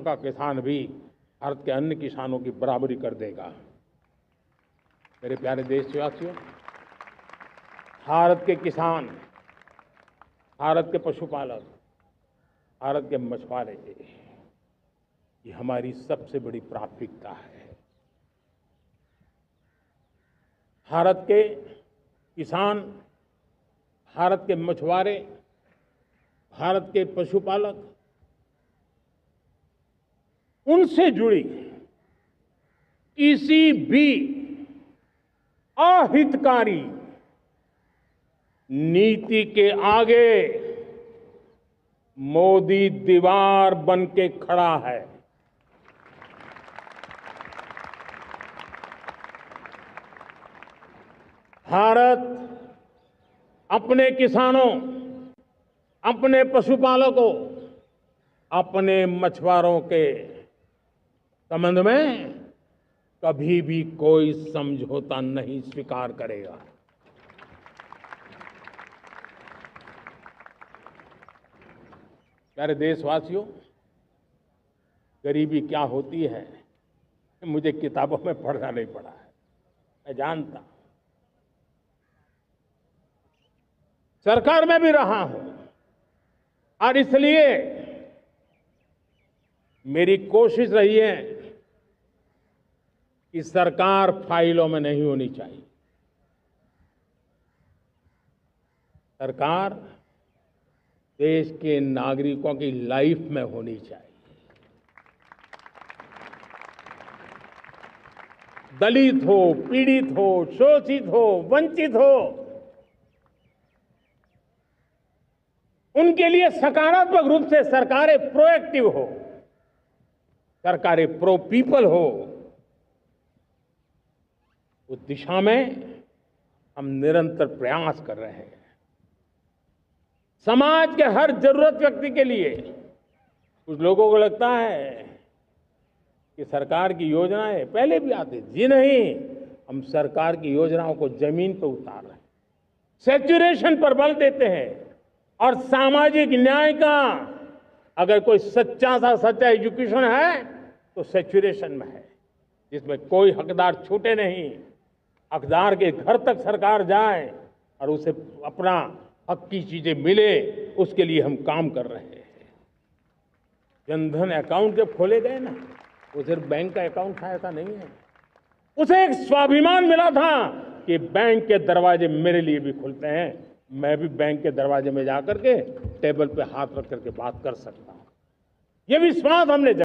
का किसान भी भारत के अन्य किसानों की बराबरी कर देगा। मेरे प्यारे देशवासियों, भारत के किसान, भारत के पशुपालक, भारत के मछुआरे, ये हमारी सबसे बड़ी प्राथमिकता है। भारत के किसान, भारत के मछुआरे, भारत के पशुपालक, उनसे जुड़ी किसी भी अहितकारी नीति के आगे मोदी दीवार बन के खड़ा है। भारत अपने किसानों, अपने पशुपालकों, अपने मछुआरों के संबंध में कभी भी कोई समझौता नहीं स्वीकार करेगा। प्यारे देशवासियों, गरीबी क्या होती है मुझे किताबों में पढ़ना नहीं पड़ा है, मैं जानता। सरकार में भी रहा हूं और इसलिए मेरी कोशिश रही है कि सरकार फाइलों में नहीं होनी चाहिए। सरकार देश के नागरिकों की लाइफ में होनी चाहिए। दलित हो, पीड़ित हो, शोषित हो, वंचित हो, उनके लिए सकारात्मक रूप से सरकारें प्रोएक्टिव हो, सरकारें प्रो पीपल हो, उस दिशा में हम निरंतर प्रयास कर रहे हैं। समाज के हर जरूरत व्यक्ति के लिए, कुछ लोगों को लगता है कि सरकार की योजनाएं पहले भी आती थी। जी नहीं, हम सरकार की योजनाओं को जमीन पर उतार रहे हैं, सैचुरेशन पर बल देते हैं और सामाजिक न्याय का अगर कोई सच्चा एजुकेशन है तो सैचुरेशन में है, जिसमें कोई हकदार छूटे नहीं, हकदार के घर तक सरकार जाए और उसे अपना हक की चीजें मिले, उसके लिए हम काम कर रहे हैं। जनधन अकाउंट जब खोले गए ना, वो सिर्फ बैंक का अकाउंट था ऐसा नहीं है, उसे एक स्वाभिमान मिला था कि बैंक के दरवाजे मेरे लिए भी खुलते हैं, मैं भी बैंक के दरवाजे में जाकर के टेबल पे हाथ रख करके बात कर सकता हूं। ये विश्वास हमने